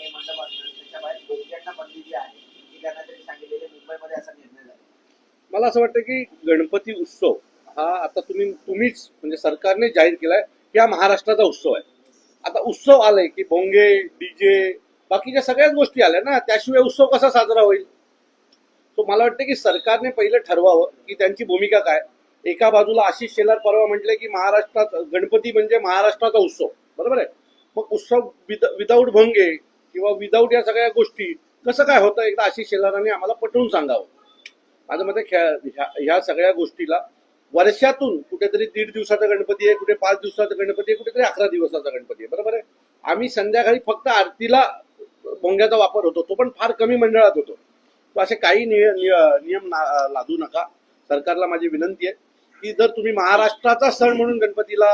काही मंडप असतात त्याच्या बाहेर भोंग्यांना बंदी जी आहे ती करण्यासाठी सांगितलेली मुंबईमध्ये असा निर्णय झाला. मला असं वाटतं की गणपती उत्सव हा आता तुम्हीच म्हणजे सरकारने जाहीर केलाय की हा महाराष्ट्राचा उत्सव आहे. आता उत्सव आलाय की भोंगे डीजे बाकीच्या सगळ्याच गोष्टी आल्या ना, त्याशिवाय उत्सव कसा साजरा होईल. तो मला वाटतं की सरकारने पहिलं ठरवावं की त्यांची भूमिका काय. एका बाजूला आशिष शेलार परवा म्हटले की महाराष्ट्रात गणपती म्हणजे महाराष्ट्राचा उत्सव, बरोबर आहे. मग उत्सव विदाऊट भोंगे किंवा विदाऊट या सगळ्या गोष्टी कसं काय होतं, एकदा आशिष शेलारांनी आम्हाला पटवून सांगावं. माझ्या मते ह्या सगळ्या गोष्टीला वर्षातून कुठेतरी 1.5 दिवसाचा गणपती आहे, कुठे 5 दिवसाचा गणपती आहे, कुठेतरी 11 दिवसाचा गणपती आहे, बरोबर आहे. आम्ही संध्याकाळी फक्त आरतीला भोंग्याचा वापर होतो, तो पण फार कमी मंडळात होतो. तो असे काही नियम लादू नका. सरकारला माझी विनंती आहे की जर तुम्ही महाराष्ट्राचा सण म्हणून गणपतीला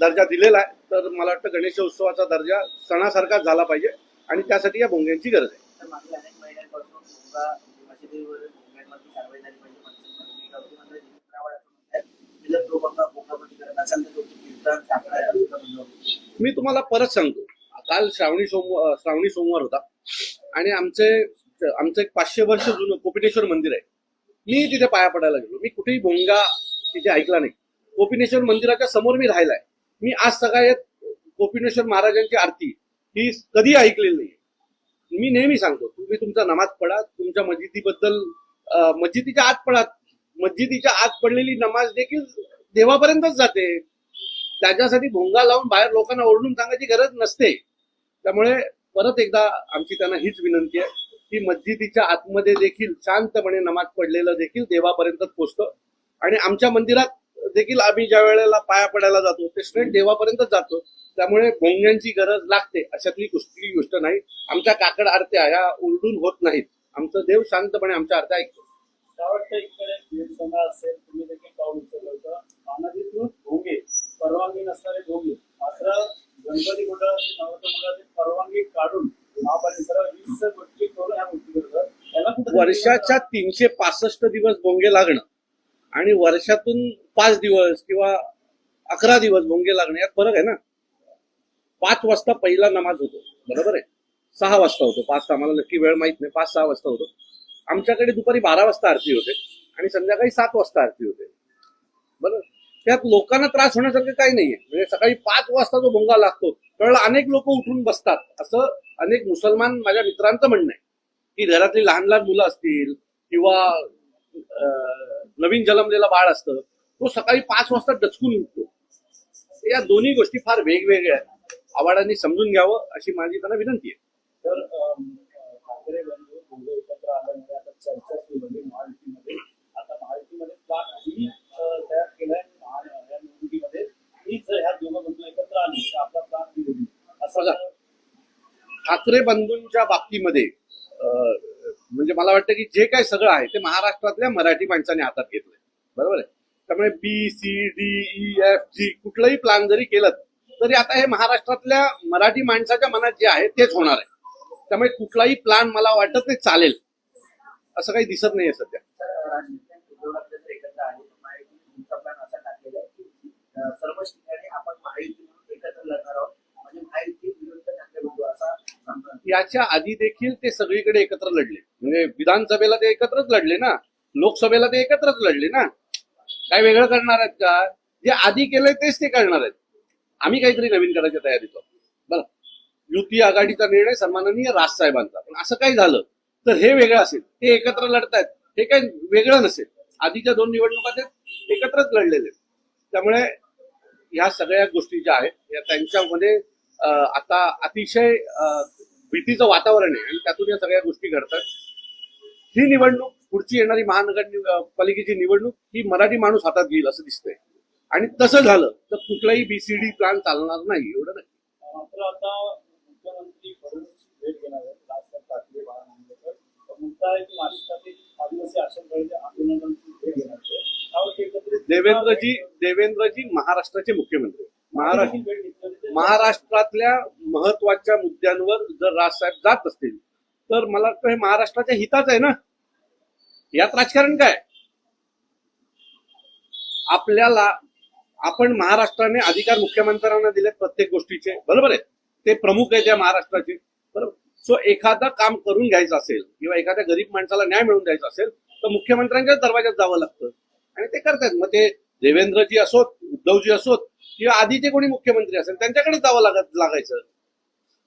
दर्जा दिलेला आहे तर मला वाटतं गणेशोत्सवाचा दर्जा सणासारखाच झाला पाहिजे आणि त्यासाठी या भोंग्यांची गरज आहे. तर मागील अनेक महिन्यांपासून भोंगा मशिदीवर भोंग्यांवरती कारवाई झाली पाहिजे मनसेची भूमिका होती. मात्र दिलीप रावळ असं म्हणतात की जर तो भोंगामध्ये करत असेल तर तुमची कीर्तन टाकण्याला सुद्धा बंद होईल. मी तुम्हाला परत सांगतो, काल श्रावणी सोमवार होता आणि आमचं एक 500 वर्ष जुनं कोपिनेश्वर मंदिर आहे. मी तिथे पाया पडायला गेलो. मी कुठेही भोंगा तिथे ऐकला नाही. कोपिनेश्वर मंदिराच्या समोर मी राहिलाय. मी आज सकाळी कोपिनेश्वर महाराजांची आरती ही कधी ऐकलेली नाही. मी नेहमी सांगतो तुम्ही तुमचा नमाज पडा, तुमच्या मस्जिदीबद्दल मस्जिदीच्या आत पडा. मस्जिदीच्या आत पडलेली नमाज देखील देवापर्यंतच जाते. त्याच्यासाठी भोंगा लावून बाहेर लोकांना ओरडून सांगायची गरज नसते. त्यामुळे परत एकदा आमची त्यांना हीच विनंती आहे की मस्जिदीच्या आतमध्ये देखील शांतपणे नमाज पडलेलं देखील देवापर्यंत पोचतं आणि आमच्या मंदिरात देखील आम्ही ज्या वेळेला पाया पडायला जातो ते स्ट्रेट देवापर्यंत जातो. त्यामुळे भोंग्यांची गरज लागते अशातली कुठली गोष्ट नाही. आमच्या काकड आरत्या ह्या ओरडून होत नाहीत. आमचं देव शांतपणे आमच्या आरत्या ऐकतो. त्यावाटतं इकडे दीडसंगा असेल, तुम्ही देखील पाऊल उचललं होतं. अनधिकृत भोंगे, परवानगी नसणारे भोंगे, मात्र गणपती मंडळाचे नवरात्र मंडळाची परवानगी काढून महापालिकेला 20 गोष्टी करून ह्या गोष्टी करतात. त्याला कुठे वर्षाच्या 365 दिवस भोंगे लागणं आणि वर्षातून 5 दिवस किंवा 11 दिवस भोंगे लागणे यात फरक आहे ना. 5 वाजता पहिला नमाज होतो, बरोबर आहे. 6 वाजता होतो. 5 आम्हाला नक्की वेळ माहित नाही. 5-6 वाजता होतो. आमच्याकडे दुपारी 12 वाजता आरती होते आणि संध्याकाळी 7 वाजता आरती होते, बरोबर. त्यात लोकांना त्रास होण्यासारखं काही नाहीये. म्हणजे सकाळी 5 वाजता जो भोंगा लागतो त्यावेळेला अनेक लोक उठून बसतात. असं अनेक मुसलमान माझ्या मित्रांचं म्हणणं आहे की घरातली लहान लहान मुलं असतील किंवा नवीन जन्मलेला बाळ असतं, तो सकाळी 5 वाजता डचकून उठतो. या दोन्ही गोष्टी फार वेगवेगळ्या आहेत. आवाडांनी समजून घ्यावं अशी माझी त्यांना विनंती आहे. तर ठाकरे बंधू भोंगे एकत्र आल्यामुळे आता चर्चा सुरू झाली महायुतीमध्ये. आता महायुतीमध्ये प्लॅन आधी तयार केलाय या निवडणुकीमध्ये की जर ह्या दोन बंधू एकत्र आले तर आपला प्लॅन निवडून असं. ठाकरे बंधूंच्या बाबतीमध्ये म्हणजे मला वाटतं की जे काय सगळं आहे ते महाराष्ट्रातल्या मराठी माणसाने हातात घेतलंय, बरोबर आहे. त्यामुळे BCDEFG कुठलंही प्लॅन जरी केलं तरी आता हे महाराष्ट्रातल्या मराठी माणसाच्या मनात जे आहे तेच होणार आहे. त्यामुळे कुठलाही प्लॅन मला वाटत नाही चालेल असं काही दिसत नाहीये सध्या. एकत्र आले तुमचा प्लॅन असा टाकलेला आहे की सर्व ठिकाणी आपण महायुती म्हणून एकत्र लढणार आहोत. म्हणजे महायुती विरुद्ध ठाकरे बंधू असा समजा. याच्या आधी देखील ते सगळीकडे एकत्र लढले. म्हणजे विधानसभेला ते एकत्रच लढले ना, लोकसभेला ते एकत्रच लढले ना. काय वेगळं करणार आहेत का? जे आधी केलंय तेच ते करणार आहेत. आम्ही काहीतरी नवीन करायच्या तयारीत आहोत. बरं, युती आघाडीचा निर्णय सन्माननीय राजसाहेबांचा, पण असं काही झालं तर हे वेगळं असेल. ते एकत्र लढतायत हे काही वेगळं नसेल. आधीच्या 2 निवडणुका ते एकत्रच लढलेले. त्यामुळे ह्या सगळ्या गोष्टी ज्या आहेत त्यांच्यामध्ये आता अतिशय भीतीचं वातावरण आहे आणि त्यातून या सगळ्या गोष्टी घडतात. ही निवडणूक पुढची येणारी महानगरपालिकेची निवडणूक ही मराठी माणूस हातात घेईल असं दिसतंय आणि तसं झालं तर कुठलाही BCD प्लॅन चालणार नाही एवढं नाही. मात्र आता मुख्यमंत्री फडणवीस भेट घेणार आहेत राजसाहेब ठाकरे बाळासाहेब. मुद्दा आहे की महाराष्ट्रातील आदिवासी आश्रमशाळेच्या आंदोलनाची भेट घेणार आहे. देवेंद्रजी महाराष्ट्राचे मुख्यमंत्री. महाराष्ट्रातल्या महत्वाच्या मुद्द्यांवर जर राजसाहेब जात असतील तर मला वाटतं हे महाराष्ट्राच्या हिताच आहे ना. यात राजकारण काय? आपण महाराष्ट्राने अधिकार मुख्यमंत्र्यांना दिले प्रत्येक गोष्टीचे, बरोबर आहे. ते प्रमुख आहे त्या महाराष्ट्राचे. सो एखादं काम करून घ्यायचं असेल किंवा एखाद्या गरीब माणसाला न्याय मिळवून द्यायचा असेल तर मुख्यमंत्र्यांच्याच दरवाज्यात जावं लागतं आणि ते करतात. मग ते देवेंद्रजी असोत, उद्धवजी असोत किंवा आधीचे कोणी मुख्यमंत्री असेल त्यांच्याकडे जावं लागायचं.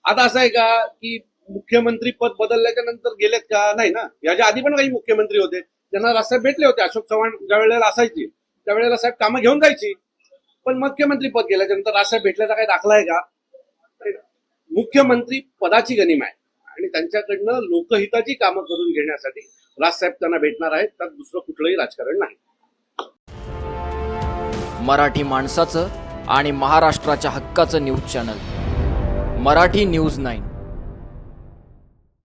आता असं आहे का की मुख्यमंत्री पद बदलल्याच्या नंतर गेलेत का? नाही ना. याच्या आधी पण काही मुख्यमंत्री होते त्यांना राजसाहेब भेटले होते. अशोक चव्हाण ज्या वेळेला असायची त्यावेळेला साहेब कामं घेऊन जायची, पण मुख्यमंत्री पद गेल्याच्या नंतर राजसाहेब भेटल्याचा काही दाखला आहे का? मुख्यमंत्री पदाची गनिमा आहे आणि त्यांच्याकडनं लोकहिताची कामं करून घेण्यासाठी राजसाहेब त्यांना भेटणार आहेत. त्यात दुसरं कुठलंही राजकारण नाही. मराठी माणसाचं आणि महाराष्ट्राच्या हक्काचं न्यूज चॅनल मराठी न्यूज 9.